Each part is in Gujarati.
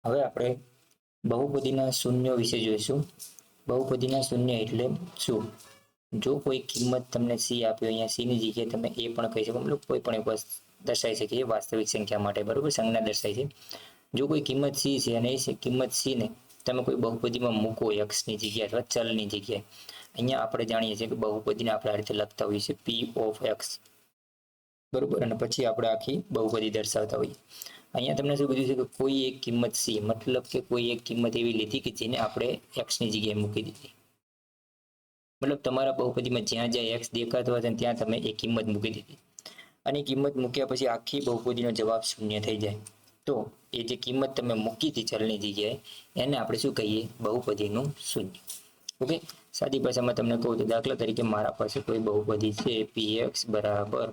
હવે આપણે બહુપદીના શૂન્યો વિશે જોઈશું. બહુપદીના શૂન્ય એટલે શું? જો કોઈ કિંમત તમને c આપ્યો, અહીંયા c ની જગ્યાએ તમે a પણ કહી શકો, મતલબ કોઈ પણ એક વસ્તુ દર્શાવી શકીએ વાસ્તવિક સંખ્યા માટે, બરોબર, સંજ્ઞા દર્શાવી છે. જો કોઈ કિંમત c છે અને એ કિંમત c ને તમે કોઈ બહુપદીમાં મૂકો x ની જગ્યાએ અથવા ચલની જગ્યાએ, અહીંયા આપણે જાણીએ છીએ કે બહુપદીને આપણે આ રીતે લખતા હોઈએ છીએ p of x, બરોબર, અને પછી આપણે આખી બહુપદી દર્શાવતા હોઈએ. અહીંયા તમને શું કીધું છે કે કોઈ એક કિંમત c, મતલબ કે કોઈ એક કિંમત એવી લીધી કે જેને આપણે x ની જગ્યાએ મૂકી દીધી. મતલબ તમારા બહુપદીમાં જ્યાં જ્યાં x દેખાતો હોય ત્યાં તમે એ કિંમત મૂકી દીધી, અને કિંમત મૂક્યા પછી આખી બહુપદીનો જવાબ શૂન્ય થઈ જાય. તો એ જે કિંમત તમે મૂકી હતી ચલની જગ્યાએ, એને આપણે શું કહીએ? બહુપદીનું શૂન્ય. ઓકે, સાદી ભાષામાં તમને કહું તો દાખલા તરીકે મારા પાસે કોઈ બહુપદી છે px બરાબર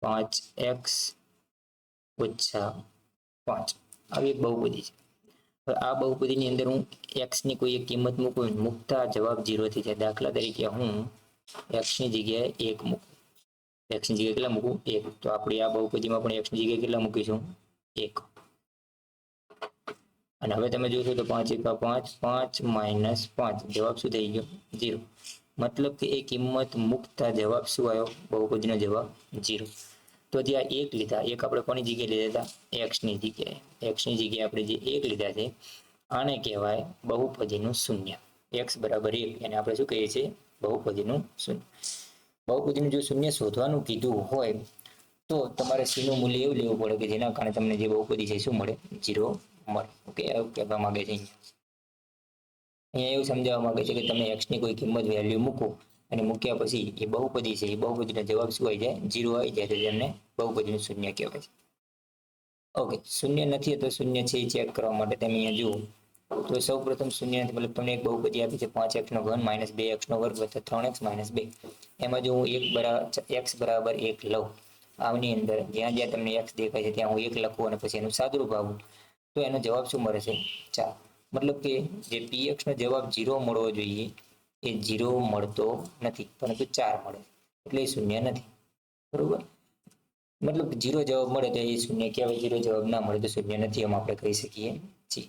5x ઓછા 5, આવી એક બહુપદી છે. હવે આ બહુપદીની અંદર હું x ની કોઈ એક કિંમત મૂકતા જવાબ 0 થઈ જાય. દાખલા તરીકે હું x ની જગ્યાએ 1 મૂકું, x ની જગ્યાએ કેટલા મૂકું? 1. તો આપણે આ બહુપદીમાં પણ x ની જગ્યાએ કેટલા મૂકીશું? 1. અને હવે તમે જોશો તો 5 × 5, 5 - 5, જવાબ શું થઈ ગયો? 0. મતલબ કે એ કિંમત મૂકતા જવાબ શું આવ્યો? બહુપદીનો જવાબ 0. તો ત્યાં 1 લીધા, 1 આપણે કોની જગ્યાએ લીધા હતા? x ની જગ્યાએ. x ની જગ્યાએ આપણે જે 1 લીધા છે, આને કહેવાય બહુપદીનું શૂન્ય. x બરાબર 1, એને આપણે શું કહીએ છીએ? બહુપદીનું શૂન્ય. બહુપદીનું જો શૂન્ય શોધવાનું કીધું હોય તો તમારે c નું મૂલ્ય એવું લેવું પડે કે જેના કારણે તમને જે બહુપદી છે શું મળે? 0 મળે. ઓકે, એવું કહેવા માંગે છે. અહીંયા એવું સમજાવવા માંગે છે કે તમે x ની કોઈ કિંમત વેલ્યુ મૂકો અને મૂક્યા પછી એ બહુપદી છે, એ બહુપદીનો જવાબ શું આવી જાય? 0 આવી જાય, તો તેમને બહુપદીનું શૂન્ય કહેવાય છે. ઓકે, શૂન્ય નથી તો શૂન્ય છે એ ચેક કરવા માટે તમે અહીંયા જુઓ તો સૌપ્રથમ શૂન્ય નથી, મતલબ તમને એક બહુપદી આપી છે 5x નો ઘન - 2x નો વર્ગ વત્તા 3x - 2. એમાં જો હું x બરાબર 1 લઉં, આની અંદર જ્યાં જ્યાં તમને x દેખાય છે ત્યાં હું 1 લખું અને પછી એનું સાદુરૂપ આપું, તો એનો જવાબ શું મળે છે? 4. મતલબ કે જે px નો જવાબ 0 મળવો જોઈએ એ 0 મળતો નથી, પરંતુ 4 મળે, એટલે એ શૂન્ય નથી, બરોબર. મતલબ 0 જવાબ મળે તો એ શૂન્ય કહેવાય, 0 જવાબ ના મળે તો શૂન્ય નથી, એમ આપણે કહી શકીએ છીએ.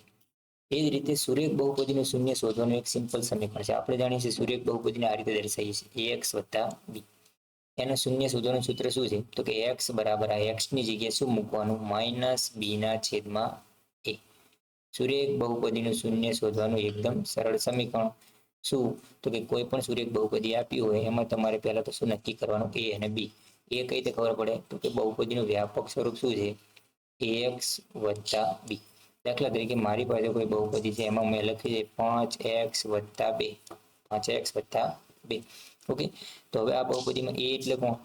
એ જ રીતે સુરેખ બહુપદીનું શૂન્ય શોધવાનું એક સિમ્પલ સમીકરણ છે. આપણે જાણીએ છીએ સુરેખ બહુપદીને આ રીતે દર્શાવીએ છીએ ax + b. એનું શૂન્ય શોધવાનું સૂત્ર શું છે? તો કે x બરાબર આ x ની જગ્યાએ શું મૂકવાનું? -b/a. સુરેખ બહુપદીનું શૂન્ય શોધવાનું એકદમ સરળ સમીકરણ. શું? તો કે કોઈ પણ સુરેખ બહુપદી આપી હોય એમાં તમારે પહેલા તો શું નક્કી કરવાનું? a અને b. એ કઈ રીતે ખબર પડે? તો કે બહુપદીનું વ્યાપક સ્વરૂપ શું છે? ax + b. દાખલા તરીકે મારી પાસે કોઈ બહુપદી છે, એમાં મેં લખ્યું છે 5x + 2, 5x + 2. ઓકે, તો હવે આ બહુપદીમાં a એટલે કોણ?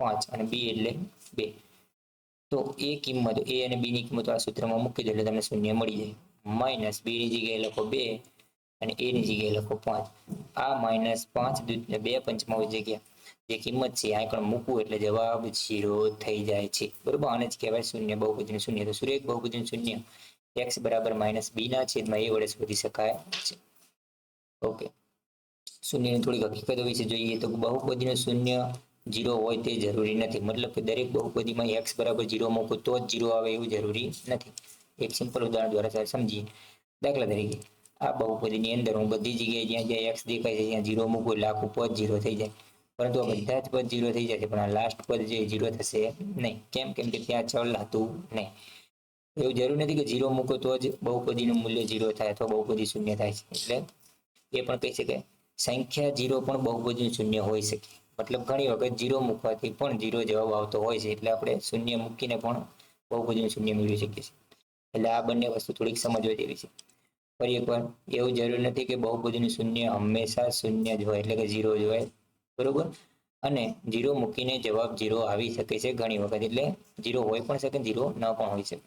5 અને b એટલે 2. તો એ કિંમત, a અને b ની કિંમતો આ સૂત્રમાં મૂકી દો એટલે તમને શૂન્ય મળી જાય. માઇનસ b ની જગ્યાએ લખો 2 અને a ની જગ્યાએ લખો 5. આ -5 ને 2 પંચમાવી જગ્યા જે કિંમત છે આ આગળ મૂકવું એટલે જવાબ 0 થઈ જાય છે, બરોબર. આને જ કહેવાય શૂન્ય, બહુપદીનું શૂન્ય. તો સુરેખ બહુપદીનું શૂન્ય x બરાબર -b/a વડે શોધી શકાય છે. ઓકે, શૂન્યની થોડીક હકીકતો વિશે જોઈએ તો બહુપદીનું શૂન્ય 0 હોય તે જરૂરી નથી, મતલબ કે દરેક બહુપદીમાં x બરાબર 0 મૂકો તો જ 0 આવે એવું જરૂરી નથી. એક સિમ્પલ ઉદાહરણ દ્વારા સમજીએ. દાખલા તરીકે આ બહુપદીની અંદર હું બધી જગ્યાએ જ્યાં જ્યાં x દેખાય છે ત્યાં 0 મૂકું એટલે આખું પદ 0 થઈ જાય, પરંતુ આ બધા જ પદ 0 થઈ જાય છે, પણ આ લાસ્ટ પદ જે 0 થશે નહીં. કેમ? કેમ કે ત્યાં ચલ હતું નહીં. એવું જરૂર નથી કે 0 મૂકો તો જ બહુપદીનું મૂલ્ય 0 થાય અથવા બહુપદી શૂન્ય થાય છે. એટલે એ પણ કહી શકાય સંખ્યા 0 પણ બહુપદીનું શૂન્ય હોઈ શકે. મતલબ ઘણી વખત 0 મૂકવાથી પણ 0 જવાબ આવતો હોય છે, એટલે આપણે શૂન્ય મૂકીને પણ બહુપદીનું શૂન્ય મેળવી શકીએ છીએ. એટલે આ બંને વસ્તુ થોડીક સમજવા જેવી છે. ફરી એકવાર, એવું જરૂર નથી કે બહુપદીનું શૂન્ય હંમેશા શૂન્ય જ હોય, એટલે કે 0 જ હોય, બરોબર. અને 0 મૂકીને જવાબ 0 આવી શકે છે ઘણી વખત, એટલે 0 હોય પણ શકે, 0 ન પણ હોઈ શકે.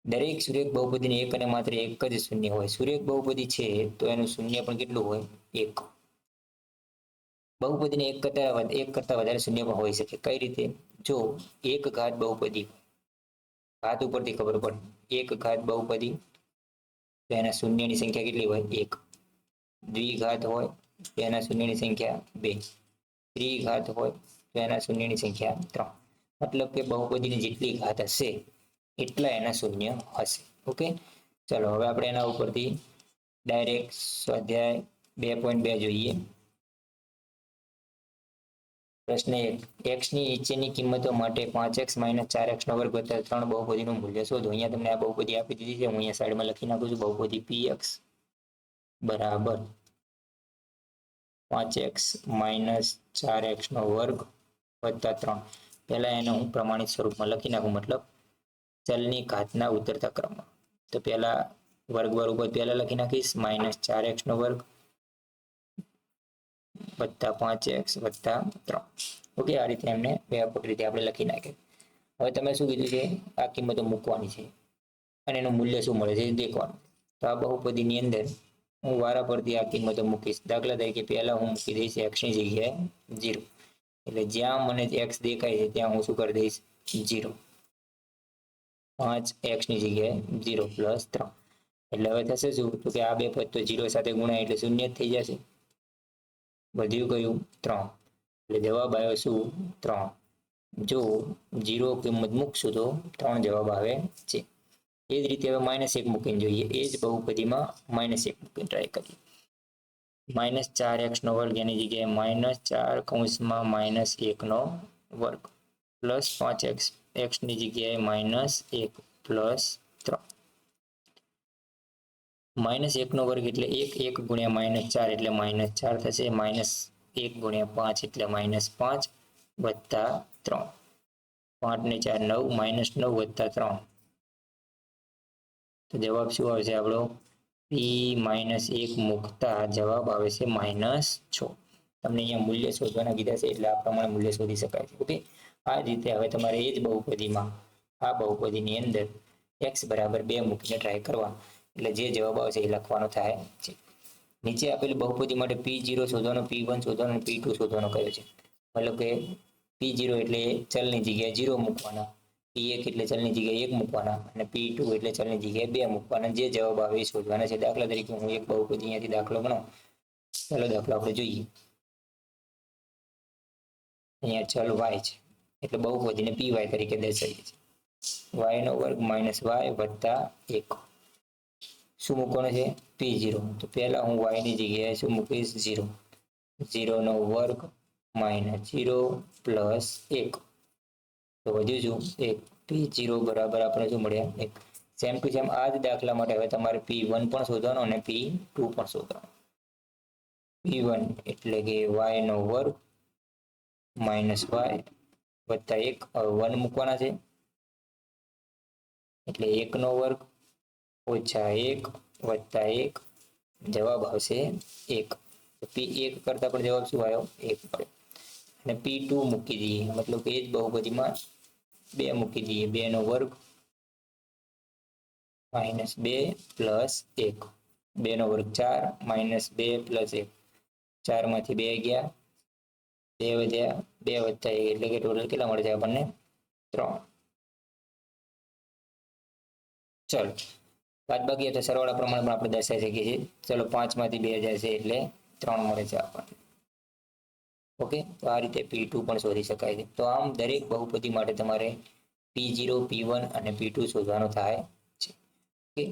દરેક સુરેખ બહુપદીને એક અને માત્ર એક જ શૂન્ય હોય. સુરેખ બહુપદી છે તો એનું શૂન્ય પણ કેટલું હોય? 1. બહુપદીને એક કરતા વધારે શૂન્ય પણ હોઈ શકે. કઈ રીતે? જો એક ઘાત બહુપદી, ઘાત ઉપરથી ખબર પડે, એક ઘાત બહુપદી તો એના શૂન્યની સંખ્યા કેટલી હોય? 1. દ્વિઘાત હોય તો એના શૂન્યની સંખ્યા 2. ત્રિઘાત હોય તો એના શૂન્યની સંખ્યા 3. મતલબ કે બહુપદીની જેટલી ઘાત હશે એટલા એના શૂન્ય હશે. ઓકે, ચલો હવે આપણે એના ઉપરથી ડાયરેક્ટ સ્વાધ્યાય 2.2 જોઈએ. પ્રશ્ન 1, x ની નીચેની કિંમતો માટે 5x - 4x નો વર્ગ વત્તા 3 બહુપદીનું મૂલ્ય શોધો. અહીંયા તમને આ બહુપદી આપી દીધી છે. હું અહીંયા સાઈડમાં લખી નાખું છું. બહુપદી px બરાબર 5x - 4x નો વર્ગ વત્તા 3. પહેલા એને હું પ્રમાણિત સ્વરૂપમાં લખી નાખું, મતલબ ચલની ઘાતના ઉતરતા ક્રમમાં. તો પહેલા વર્ગ ઉપર પહેલા લખી નાખીશ -4x નો વર્ગ વત્તા 5x વત્તા 3. ઓકે, આ રીતે એમને વ્યાપક રીતે આપણે લખી નાખીએ. હવે તમે શું કીધું છે? આ કિંમતો મૂકવાની છે અને એનું મૂલ્ય શું મળે છે એ દેખવાનું. તો આ બહુપદીની અંદર હું વારા પરથી આ કિંમતો મૂકીશ. દાખલા તરીકે પહેલા હું મૂકી દઈશ x ની જગ્યાએ 0. એટલે જ્યાં મને x દેખાય છે ત્યાં હું શું કરી દઈશ 0. 5x ની જગ્યાએ 0 + 3. એટલે હવે થશે શું? તો કે આ બે પદ તો 0 સાથે ગુણાય એટલે શૂન્ય જ થઈ જશે. વધ્યું કયું? 3. એટલે જવાબ આવ્યો શું? 3. જો 0 કિંમત મૂકશું તો 3 જવાબ આવે છે. એ જ રીતે હવે -1 મૂકીને જોઈએ. એ જ બહુપદીમાં -1 મૂકીને ટ્રાય કરીએ. -4x નો વર્ગ એની જગ્યાએ -4 કૌંસમાં -1 નો વર્ગ પ્લસ 5x x ની જગ્યાએ -1 પ્લસ 3. -1 નો વર્ગ એટલે 1 ગુણ્યા -4 એટલે -4 થશે. -1 ગુણ્યા 5 એટલે -5 વત્તા 3. 5 ને 4 9, -9 વત્તા 3. તો જવાબ શું આવશે આપણો? p -1 મૂકતા જવાબ આવે છે -6. તમને અહીંયા મૂલ્ય શોધવાના કીધા છે એટલે આ પ્રમાણે મૂલ્ય શોધી શકાય છે. ઓકે, આ રીતે હવે તમારે એ જ બહુપદીમાં આ બહુપદીની અંદર x બરાબર 2 મૂકીને ટ્રાય કરવા. એટલે જે જવાબ આવશે એ લખવાનો થાય છે. નીચે આપેલી બહુપદી માટે p0 શોધવાનો, p1 શોધવાનો અને p2 શોધવાનો કહ્યો છે. મતલબ કે p0 એટલે ચલની જગ્યાએ 0 મૂકવાના, p1 એટલે ચલની જગ્યાએ 1 મૂકવાના અને p2 એટલે ચલની જગ્યાએ 2 મૂકવાના. જે જવાબ આવે એ શોધવાના છે. દાખલા તરીકે હું એક બહુપદી અહીંયાથી દાખલો ગણાવું. ચાલો દાખલો આપણે જોઈએ. અહીંયા ચલ y છે એટલે બહુપદીને py તરીકે દર્શાવીએ છીએ. y નો વર્ગ -y વત્તા 1. શું મૂકવાનું છે? p0. તો પહેલા હું y ની જગ્યાએ શું મૂકીશ? 0. 0 નો વર્ગ -0 પ્લસ 1. તો વધ્યું શું? 1. p0 બરાબર આપણે શું મળ્યા? 1. સેમ ટુ સેમ આ જ દાખલા માટે હવે તમારે p1 પણ શોધવાનો અને p2 પણ શોધવાનો. p1 એટલે કે y નો વર્ગ -y વત્તા 1. હવે 1 મૂકવાના છે એટલે 1 નો વર્ગ ઓછા 1 વત્તા 1. જવાબ આવશે 1. p1 કરતા પણ જવાબ શું આવ્યો? 1 મળ્યો. અને p2 મૂકી દઈએ, મતલબ કે એ જ બહુપદીમાં 2 મૂકી દઈએ. 2 નો વર્ગ -2 પ્લસ 1. 2 નો વર્ગ 4 -2 પ્લસ 1. 4 માંથી 2 ગયા, 2 વધ્યા, 2 વત્તા 1 એટલે કે ટોટલ કેટલા મળે છે આપણને? 3. ચલો બાદબાકી અથવા સરવાળા પ્રમાણે પણ આપણે દર્શાવી શકીએ છીએ. ચલો 5 માંથી 2 જાય છે એટલે 3 મળે છે આપણને. ઓકે, તો આ રીતે p2 પણ શોધી શકાય છે. તો આમ દરેક બહુપદી માટે તમારે p0, p1 અને p2 શોધવાનો થાય છે. ઓકે,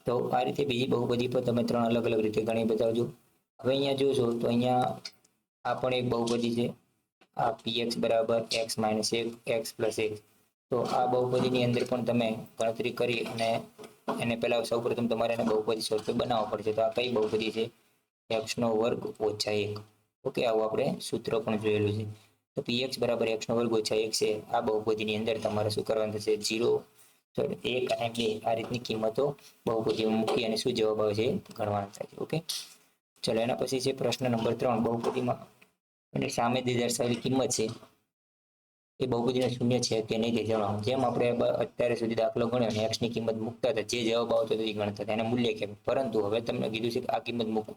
તો આ રીતે બીજી બહુપદી પર તમે 3 અલગ અલગ રીતે ગણી બતાવજો. હવે અહીંયા જોશો તો અહીંયા આ પણ એક બહુપદી છે. આ px બરાબર x - 1 x + 1. તો આ બહુપદીની અંદર પણ તમે ગણતરી કરી અને એને પહેલા સૌપ્રથમ તમારે એને બહુપદી સ્વરૂપે બનાવવા પડશે. તો આ કઈ બહુપદી છે? x નો વર્ગ ઓછા 1. ઓકે, આવું આપણે સૂત્ર પણ જોયેલું છે. તો px બરાબર x નો વર્ગ ઓછા 1 છે. આ બહુપદીની અંદર તમારે શું કરવાનું થશે? 0, 1 અને 2 આ રીતની કિંમતો બહુપદીમાં મૂકી અને શું જવાબ આવે છે ગણવાનું થાય છે. ઓકે, ચલો એના પછી છે પ્રશ્ન નંબર 3. બહુપદીમાં અને સામે જે દર્શાવેલી કિંમત છે એ બહુપદીનો શૂન્ય છે કે નહીં તે જણાવો. જેમ આપણે અત્યારે સુધી દાખલો ગણ્યો અને x ની કિંમત મૂકતા હતા, જે જવાબ આવતો એ ગણતા હતા, એને મૂલ્ય કહેવાય. પરંતુ હવે તમને કીધું છે કે આ કિંમત મૂકો,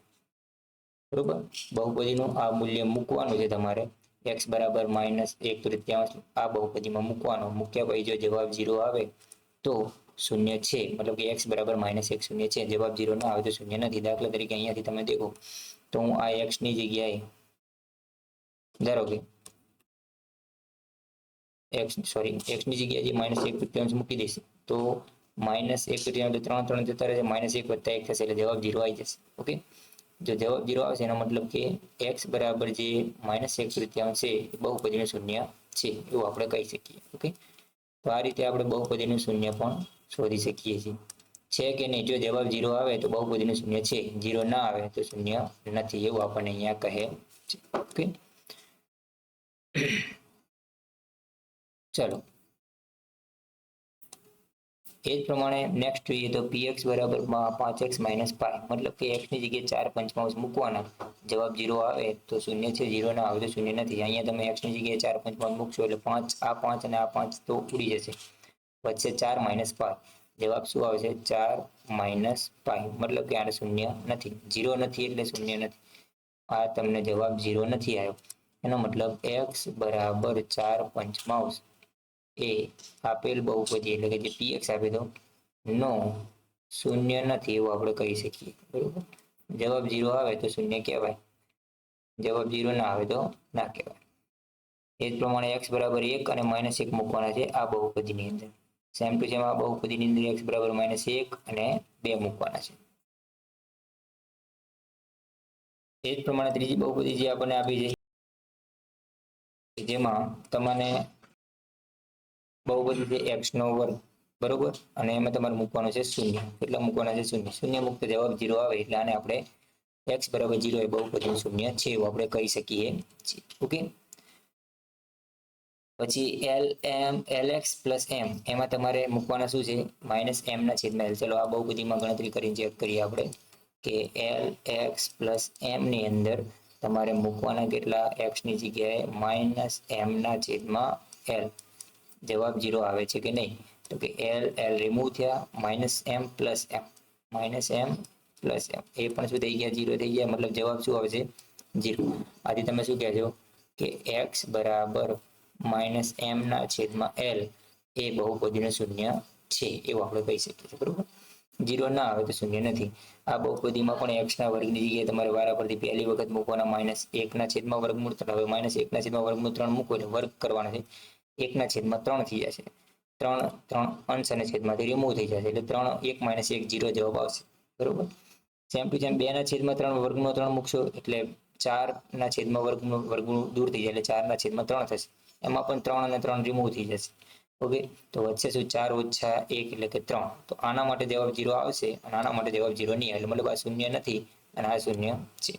બરોબર? બહુપદીનું આ મૂલ્ય મૂકવાનું છે તમારે. x બરાબર -1/3 આ બહુપદીમાં મૂકવાનો. મૂક્યા પછી જો જવાબ 0 આવે તો શૂન્ય છે, મતલબ કે x બરાબર -1 શૂન્ય છે. જવાબ 0 ના આવે તો શૂન્ય નથી. દાખલા તરીકે અહીંયાથી તમે દેખો તો હું આ x ની જગ્યાએ ધારો કે એક્સની જગ્યાએ જે -1/3 મૂકી દઈશું તો -1/3 એટલે 3 3 જતા રહેશે, -1 + 1 થશે એટલે જવાબ 0 આવી જશે. ઓકે, જો જવાબ 0 આવશે એનો મતલબ કે x બરાબર જે -1/3 છે એ બહુપદીનું શૂન્ય છે એવું આપણે કહી શકીએ. ઓકે, તો આ રીતે આપણે બહુપદીનું શૂન્ય પણ શોધી શકીએ છીએ. છે કે નહીં, જો જવાબ 0 આવે તો બહુપદીનું શૂન્ય છે, 0 ના આવે તો શૂન્ય નથી એવું આપણને અહીંયા કહે છે. ઓકે, ચલો એ જ પ્રમાણે નેક્સ્ટ જોઈએ તો px બરાબર 5x - π, મતલબ કે x ની જગ્યાએ 4 પંચમાંશ મૂકવાના, જવાબ 0 આવે તો શૂન્ય છે, 0 ના આવે તો શૂન્ય નથી. અહીંયા તમે x ની જગ્યાએ 4 પંચમાંશ મૂકશો એટલે 5 આ 5 અને આ 5 તો ઉડી જશે, વચ્ચે 4 - π, જવાબ શું આવશે? 4 - π, મતલબ કે આને શૂન્ય નથી, 0 નથી એટલે શૂન્ય નથી. આ તમને જવાબ 0 નથી આવ્યો, એનો મતલબ x બરાબર 4 પંચમાંશ એ આપેલ બહુપદી એટલે કે જે px આપી દો નો શૂન્ય નથી એવું આપણે કહી શકીએ. બરોબર, જવાબ 0 આવે તો શૂન્ય કહેવાય, જવાબ 0 ના આવે તો ના કહેવાય. એ જ પ્રમાણે x બરાબર 1 અને -1 મૂકવાના છે આ બહુપદીની અંદર. સેમ ટુ સેમ આ બહુપદીની અંદર x બરાબર -1 અને 2 મૂકવાના છે. એ જ પ્રમાણે ત્રીજી બહુપદી જે આપણને આપી છે જેમાં તમને બહુપદી છે x નો વર્ગ, બરોબર, અને એમાં તમારે મૂકવાનો છે શૂન્ય. કેટલા મૂકવાના છે? શૂન્ય. શૂન્ય મુક્ત જવાબ 0 આવે એટલે આને આપણે x બરાબર 0 એ બહુપદીનું શૂન્ય છે એવું આપણે કહી શકીએ છીએ. ઓકે, પછી lx + m એમાં તમારે મૂકવાના શું છે? -m ના છેદમાં l. ચલો આ બહુપદીમાં ગણતરી કરીને ચેક કરીએ આપણે કે lx + m ની અંદર તમારે મૂકવાના કેટલા? x ની જગ્યાએ -m ના છેદમાં l. જવાબ 0 આવે છે કે નહીં? તો કે l રિમૂવ થયા, -m + m -m + m એ પણ શું થઈ ગયા? 0 થઈ ગયા, મતલબ જવાબ શું આવશે? 0. આથી તમે શું કહેશો કે x બરાબર -m ના છેદમાં l એ બહુપદીનું શૂન્ય છે એવું આપણે કહી શકીએ. બરોબર, 0 ના આવે તો શૂન્ય નથી. આ બહુપદીમાં પણ x ના વર્ગની જગ્યાએ તમારે વારાફરતી પહેલી વખત મૂકવાના -1 ના છેદમાં વર્ગમૂળ 3. હવે -1 ના છેદમાં વર્ગમૂળ 3 મૂકો એટલે વર્ગ કરવાના છે, 1 ના છેદમાં 3 થઈ જશે, 3 અંશ અને છેદમાંથી રિમૂવ થઈ જશે એટલે 3 1 - 1 0 જવાબ આવશે. બરોબર, સેમ ટુ સેમ 2 ના છેદમાં 3 વર્ગમૂળ 3 મૂકશો એટલે 4 ના છેદમાં વર્ગમૂળ દૂર થઈ જાય એટલે 4 ના છેદમાં 3 થશે, એમાં પણ 3 અને 3 રિમૂવ થઈ જશે. ઓકે, તો વચ્ચે શું? 4 - 1 એટલે કે 3. તો આના માટે જવાબ 0 આવશે અને આના માટે જવાબ 0 નહીં આવે, મતલબ આ શૂન્ય નથી અને આ શૂન્ય છે.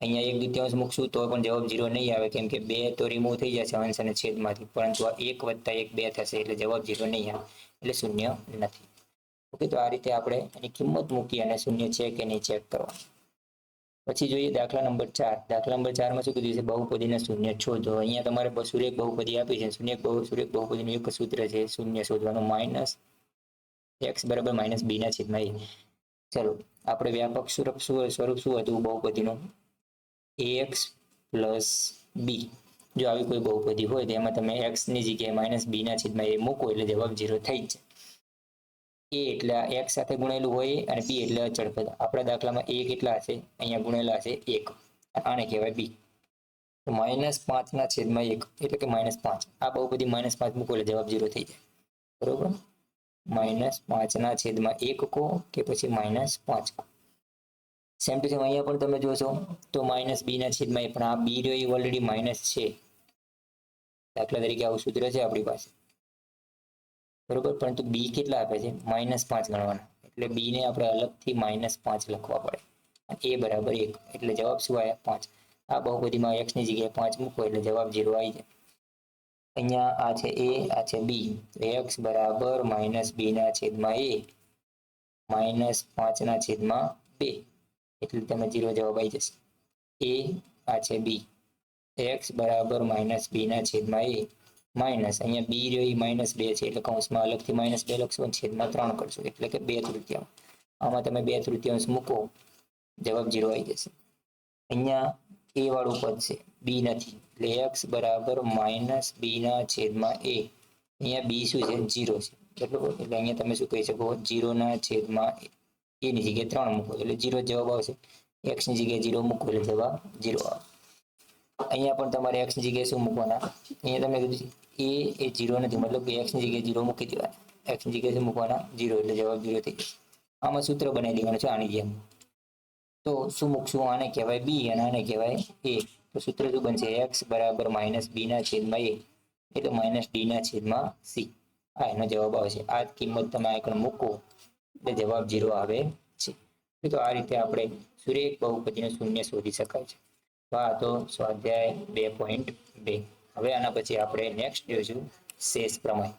અહીંયા 1/2 મૂકશું તો પણ જવાબ 0 નહીં આવે, કેમ કે 2 તો રિમૂવ થઈ જશે અંશ અને છેદમાંથી, પરંતુ આ 1 + 1 2 થશે એટલે જવાબ 0 નહીં આવે, એટલે શૂન્ય નથી. ઓકે, તો આ રીતે આપણે એની કિંમત મૂકી અને શૂન્ય છે કે નહીં ચેક કરવાનું. પછી જોઈએ દાખલા નંબર 4. દાખલા નંબર 4 માં શું કીધું છે? બહુપદીના શૂન્ય શોધો. અહીંયા તમારે સુરેખ બહુપદી આપી છે, સુરેખ બહુપદીનું એક સૂત્ર છે શૂન્ય શોધવાનું, -x બરાબર -b ના છેદમાં a. ચલો આપણે વ્યાપક સ્વરૂપ શું હતું બહુપદીનું? ax + b. જો આવી કોઈ બહુપદી હોય તો એમાં તમે x ની જગ્યાએ -b ના છેદમાં a મૂકો એટલે જવાબ 0 થઈ જ જાય. a એટલે x સાથે ગુણેલું હોય અને b એટલે અચળ પદ. આપણા દાખલામાં a કેટલા હશે? અહીંયા ગુણેલા હશે 1, આને કહેવાય b. તો -5 ના છેદમાં 1 એટલે કે -5. આ બહુપદી -5 મૂકો એટલે જવાબ 0 થઈ જાય. બરોબર, -5 ના છેદમાં 1 કહો કે પછી -5 કહો. સેમ ટુ સેમ અહીંયા પણ તમે જોશો તો -b ના છેદમાં a, પણ આ b રહ્યો એ ઓલરેડી માઇનસ છે. દાખલા તરીકે આવું સૂત્ર છે આપણી પાસે, બરોબર, પરંતુ b કેટલા આપે છે? -5 ગણવાના, એટલે b ને આપણે અલગથી -5 લખવા પડે. a બરાબર 1 એટલે જવાબ શું આવ્યા? 5. આ બહુપદીમાં x ની જગ્યાએ 5 મૂકો એટલે જવાબ 0 આવી જાય. અહીંયા આ છે a, આ છે b, x બરાબર -b ના છેદમાં a -5 ના છેદમાં 2 એટલે તમે 0 જવાબ આવી જશે. આ છે b, x બરાબર -b ના છેદમાં a માઇનસ, અહીંયા b રહ્યો એ -2 છે એટલે કૌંસમાં અલગથી -2 લખશો અને છેદમાં 3 કરશો એટલે કે 2/3. આમાં તમે 2/3 મૂકો જવાબ 0 આવી જશે. અહીંયા a વાળું પદ છે, b નથી, એટલે x બરાબર -b ના છેદમાં a. અહીંયા b શું છે? 0 છે, બરોબર, એટલે અહીંયા તમે શું કહી શકો? 0 ના છેદમાં a ની જગ્યાએ 3 મૂકો એટલે 0 જવાબ આવશે. x ની જગ્યાએ 0 મૂકો એટલે જવાબ 0 આવે. અહીંયા પણ તમારે x ની જગ્યાએ શું મૂકવાના? અહીંયા તમે કીધું એ 0 નથી, મતલબ કે x ની જગ્યાએ 0 મૂકી દેવાના. x ની જગ્યાએ શું મૂકવાના? 0, એટલે જવાબ 0 થઈ જશે. આમાં સૂત્ર બનાવી દેવાનું છે આની જેમ. તો શું મૂકશું? આને કહેવાય b અને આને કહેવાય a. તો સૂત્ર શું બનશે? x બરાબર -b ના છેદમાં a, એટલે -d ના છેદમાં c. આ એનો જવાબ આવશે. આ કિંમત તમે આગળ મૂકો એટલે જવાબ 0 આવે છે. તો આ રીતે આપણે સુરેખ બહુપદીનું શૂન્ય શોધી શકાય છે. તો આ તો સ્વાધ્યાય 2.2. હવે આના પછી આપણે નેક્સ્ટ જોઈશું શેષ પ્રમેય.